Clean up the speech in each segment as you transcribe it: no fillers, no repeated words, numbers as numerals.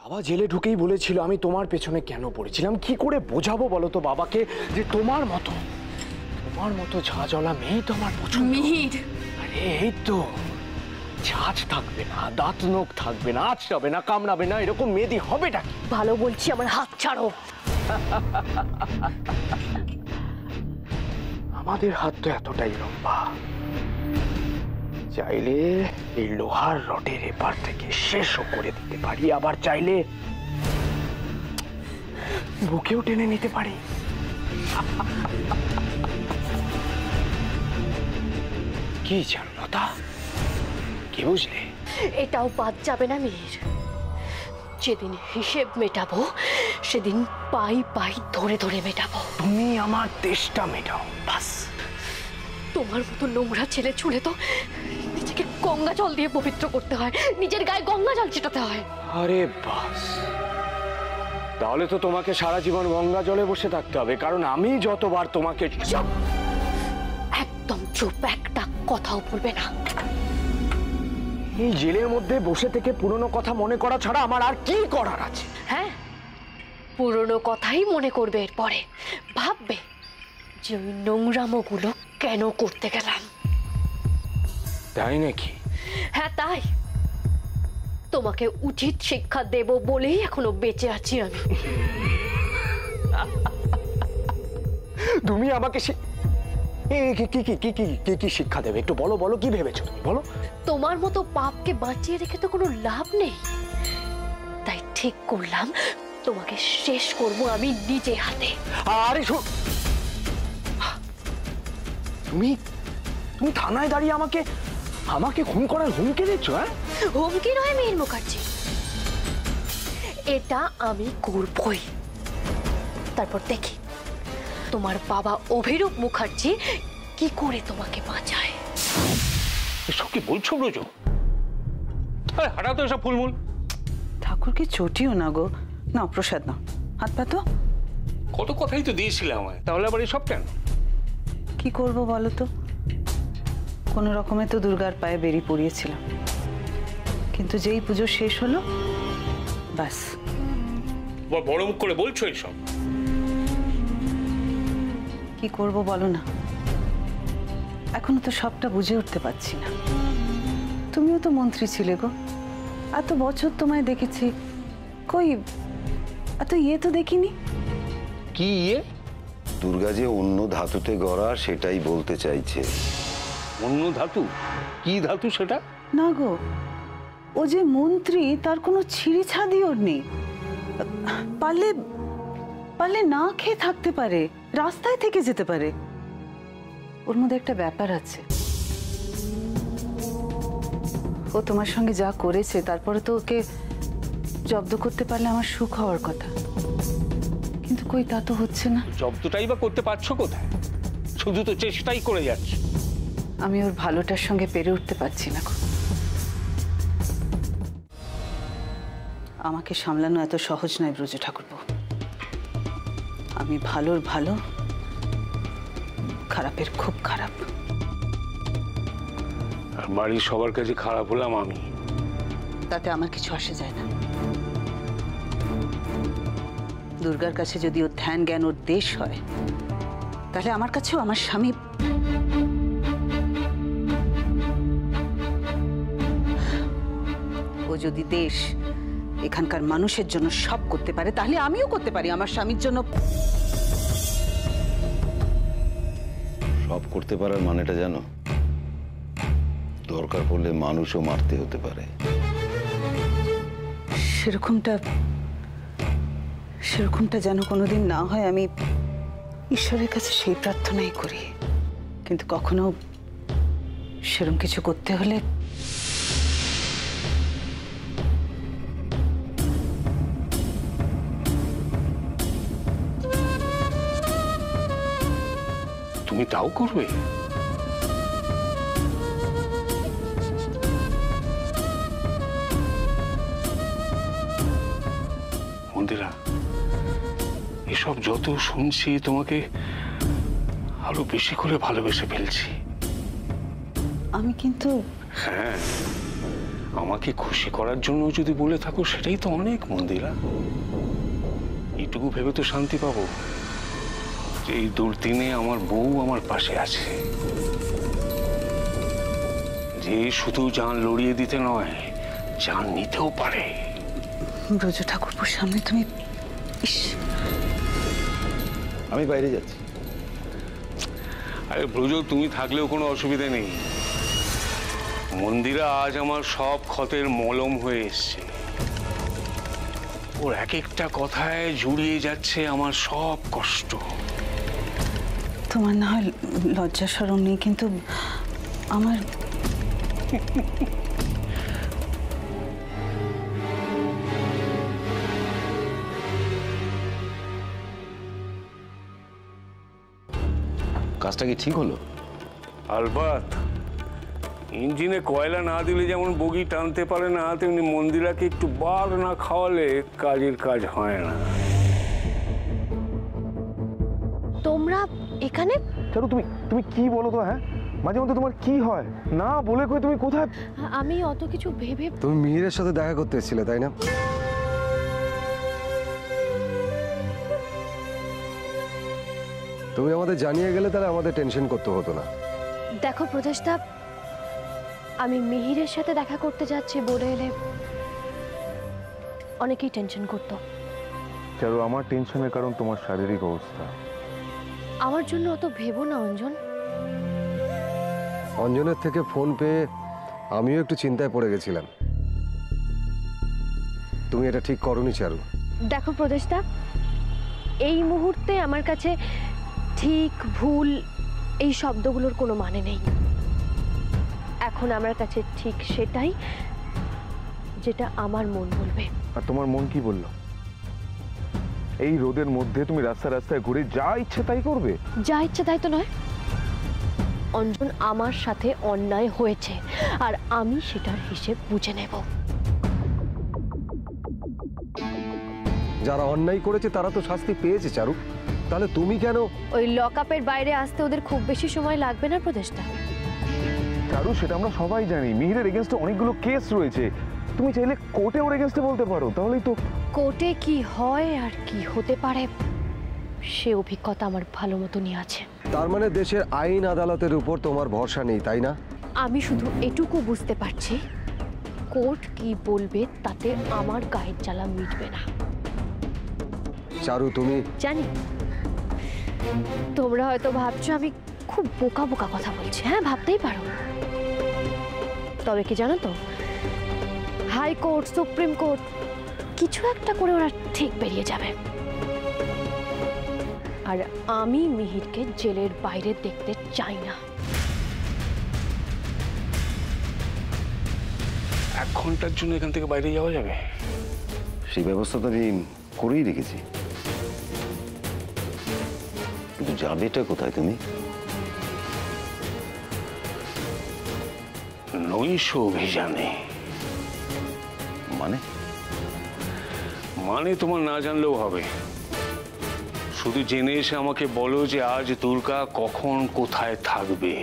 বাবা জেলে ঢুকেই বলেছিল আমি তোমার পেছনে কেন পড়েছিলাম। কি করে বোঝাবো বলো তো বাবাকে যে তোমার মতো ঝাঁঝওয়ালা মেয়ে তো আমার পছন্দ। মিহির, আরে এই তো, ঝাঁঝ থাকবে না, দাঁত নখ থাকবে না, আঁচড়াবে না, কামড়াবে না, এরকম মেয়েদি হবেটা কি? ভালো বলছি, আমার হাত ছাড়ো। আমাদের হাত তো এতটাই লম্বা, চাইলে এই লোহার রডের এপার থেকে শেষও করে দিতে পারি, আবার চাইলে বুকেও টেনে নিতে পারি। কি জানো লতা, কি বুঝলে? এটাও বাদ যাবে না মিহির। যেদিন হিসেব মেটাবো সেদিন পাই পাই ধরে ধরে মেটাবো। তুমি আমার দেশটা মেটাও বাস। তোমার মতো নোংরা ছেলে ছুঁড়ে তো নিজেকে গঙ্গা জল দিয়ে পবিত্র করতে হয়, নিজের গায়ে গঙ্গা জল ছিটাতে হয়। আরে বাস, তাহলে তো তোমাকে সারা জীবন গঙ্গা জলে বসে থাকতে হবে, কারণ আমি যতবার তোমাকে। চুপ, একদম চুপ, একটা কথাও বলবে না। এই জেলের মধ্যে বসে থেকে পুরনো কথা মনে করা ছাড়া আমার আর কি করার আছে? হ্যাঁ, পুরনো কথাই মনে করবে, এরপরে ভাববে যে ওই নোংরামোগুলো কেন করতে গেলাম। তাই নাকি? হ্যাঁ তাই, তোমাকে উচিত শিক্ষা দেব বলেই এখনো বেঁচে আছি আমি। তুমি আমাকে কি শিক্ষা দেবে? একটু বলো বলো, কি ভেবেছো তুমি বলো। তোমার মতো পাপকে বাঁচিয়ে রেখে তো কোনো লাভ নেই, তাই ঠিক করলাম তোমাকে শেষ করব আমি নিজে হাতে। আরে তুমি তুমি থানায় দাঁড়িয়ে আমাকে খুন করার হুমকি দিচ্ছ? হ্যাঁ, হুমকি নয় মিহির মুখার্জি, এটা আমি করবই। তারপর দেখি তোমার বাবা অভিরূপ মুখার্জি কি করে তোমাকে বাঁচায়। এসব কি বলছো ব্রজ? হাঁটা তো এসব ফুলমুল। ঠাকুরকে চটিও না গো, না প্রসাদ না, হাত পাতো। কত কথাই তো দিয়েছিলাম আমায়, তাহলে আবার এসব কেন? কি করব বলো তো, কোনো রকমে তো দুর্গার পায়ে বেরি পড়িয়েছিলাম, কিন্তু যেই পুজো শেষ হলো ব্যাস। বড় মুখ করে বলছো এসব? কি করব বলো না, এখনো তো সবটা বুঝে উঠতে পারছি না। তুমিও তো মন্ত্রী ছিলে গো, এত বছর তোমায় দেখেছি, কই এত ইয়ে তো দেখিনি। কি ইয়ে? দুর্গা যে অন্য ধাতুতে গড়া সেটাই বলতে চাইছে। অন্য ধাতু? কি ধাতু সেটা? না গো, ও যে মন্ত্রী তার কোনো ছিঁড়ি ছাদিও নেই, পারলে পারলে না খেয়ে থাকতে পারে, রাস্তায় থেকে যেতে পারে। ওর মধ্যে একটা ব্যাপার আছে, ও তোমার সঙ্গে যা করেছে তারপরে তো ওকে জব্দ করতে পারলে আমার সুখ হওয়ার কথা, কিন্তু কই তা তো হচ্ছে না। জব্দটাই বা করতে পারছো কোথায়? শুধু তো চেষ্টাই করে যাচ্ছে। আমি ওর ভালোটার সঙ্গে পেরে উঠতে পারছি না। আমাকে সামলানো এত সহজ নয় ব্রজ ঠাকুরপো। আমি ভালোর ভালো, খারাপের খুব খারাপ। আর বাড়ির সবার কাছে খারাপ হলাম আমি। তাতে আমার কিছু আসে যায় না। দুর্গার কাছে যদি ওর ধ্যান জ্ঞান ওর দেশ হয়, তাহলে আমার কাছেও আমার স্বামী। ও যদি দেশ এখানকার মানুষের জন্য সব করতে পারে, তাহলে আমিও করতে পারি আমার স্বামীর জন্য। সব করতে পারার মানেটা জানো? দরকার পড়লে মানুষও মারতে হতে পারে। সেরকমটা যেন কোনোদিন না হয়, আমি ঈশ্বরের কাছে সেই প্রার্থনাই করি। কিন্তু কখনো সেরকম কিছু করতে হলে তুমি তাও করবে? মন্দিরা, এসব যত শুনছি তোমাকে আরো বেশি করে ভালোবেসে ফেলছি। আমি কিন্তু হ্যাঁ, আমাকে খুশি করার জন্য যদি বলে থাকো সেটাই তো অনেক, মন্দিরা। এইটুকু ভেবে তো শান্তি পাবো যে এই দুর্দিনে আমার বউ আমার পাশে আছে, যে শুধু জান লড়িয়ে দিতে নয়, জান নিতেও পারে। ব্রজ ঠাকুরপুর সামনে তুমি, ইস, আমি বাইরে যাচ্ছি। আরে ব্রজ, তুমি থাকলেও কোনো অসুবিধা নেই। মন্দিরা আজ আমার সব ক্ষতের মলম হয়ে এসছে। ওর এক একটা কথায় জুড়িয়ে যাচ্ছে আমার সব কষ্ট। তোমার না হয় লজ্জা শরম নেই, কিন্তু আমার কাজটা কি ঠিক হলো? আলবাত, ইঞ্জিনে কয়লা না দিলে যেমন বগি টানতে পারে না, তেমনি মন্দিরাকে একটু বার না খাওয়ালে কাজের কাজ হয় না। তোমরা এখানে? চারু, তুমি কি বলো তো? হ্যাঁ, মাঝে মধ্যে তোমার কি হয় না বলে কই তুমি কোথায়? আমি অত কিছু ভেবে। তুমি মিহিরের সাথে দেখা করতে এসেছিলে, তাই না? তুমি আমাদের জানিয়ে গেলে তাহলে আমাদের টেনশন করতে হতো না। দেখো প্রতিষ্ঠা, আমি মিহিরের সাথে দেখা করতে যাচ্ছি বলে এলে অনেকেই টেনশন করতো। চারু, আমার টেনশনের কারণ তোমার শারীরিক অবস্থা। আমার জন্য অত ভেবো না অঞ্জন। অঞ্জনের থেকে ফোন পেয়ে আমিও একটু চিন্তায় পড়ে গেছিলাম। তুমি এটা ঠিক করোনি চারু। দেখো প্রতিষ্ঠা, এই মুহূর্তে আমার কাছে ঠিক ভুল এই শব্দগুলোর কোনো মানে নেই। এখন আমার কাছে ঠিক সেটাই যেটা আমার মন বলবে। আর তোমার মন কি বললো? এই রোদের মধ্যে তুমি রাস্তায় রাস্তায় ঘুরে যা ইচ্ছে তাই করবে? যা ইচ্ছে তাই তো নয় অঞ্জন, আমার সাথে অন্যায় হয়েছে আর আমি সেটার হিসেব বুঝে নেব। যারা অন্যায় করেছে তারা তো শাস্তি পেয়েছে চারু, তাহলে তুমি কেন? ওই লকআপের বাইরে আসতে ওদের খুব বেশি সময় লাগবে না প্রতিষ্ঠা। চারু, সেটা আমরা সবাই জানি। মিহিরের এগেনস্টে অনেকগুলো কেস রয়েছে। তুমি চাইলে কোর্টে ওর এগেনস্টে বলতে পারো, তাহলেই তো। কোর্টে কি হয় আর কি হতে পারে সে অভিজ্ঞতা আমার ভালো মতনই আছে। তার মানে দেশের আইন আদালতের উপর তোমার ভরসা নেই, তাই না? আমি শুধু এটুকু বুঝতে পারছি, কোর্ট কি বলবে তাতে আমার গায়ের জ্বালা মিটবে না। চারু, তুমি জানি তোমরা হয়তো ভাবছো আমি খুব বোকা বোকা কথা বলছি। হ্যাঁ, ভাবতেই পারো। তবে কি জানো তো, হাইকোর্ট, সুপ্রিম কোর্ট কিছু একটা করে ওরা ঠিক বেরিয়ে যাবে। আর আমি মিহিরকে জেলের বাইরে দেখতে চাই না। 1 ঘন্টার জন্য এখান থেকে বাইরে যাওয়া যাবে? সেই ব্যবস্থা তো আমি করেই রেখেছি, কিন্তু যাবেটা কোথায় তুমি? নৈশ অভিযানে। মানে? মানে তোমার না জানলেও হবে। শুধু জেনে এসে আমাকে বলো যে আজ দুর্গা কখন কোথায় থাকবে,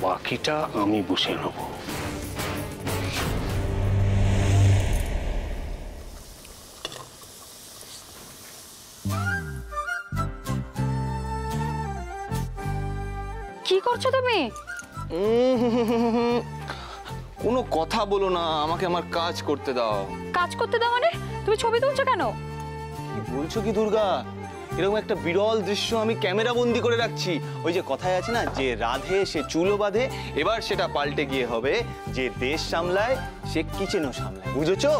বাকিটা আমি বুঝে নেব। কি করছো তুমি? কোনো কথা বলো না, আমাকে আমার কাজ করতে দাও। কাজ করতে দাও মানে? তুমি ছবি তুলছো কেন? কি বলছো কি দুর্গা? এরকম একটা বিরল দৃশ্য আমি ক্যামেরা বন্দি করে রাখছি। ওই যে কথায় আছে না, যে রাধে সে চুলো বাঁধে, এবার সেটা পাল্টে গিয়ে হবে যে দেশ সামলায় সে কিচেনও সামলায়। বুঝেছো?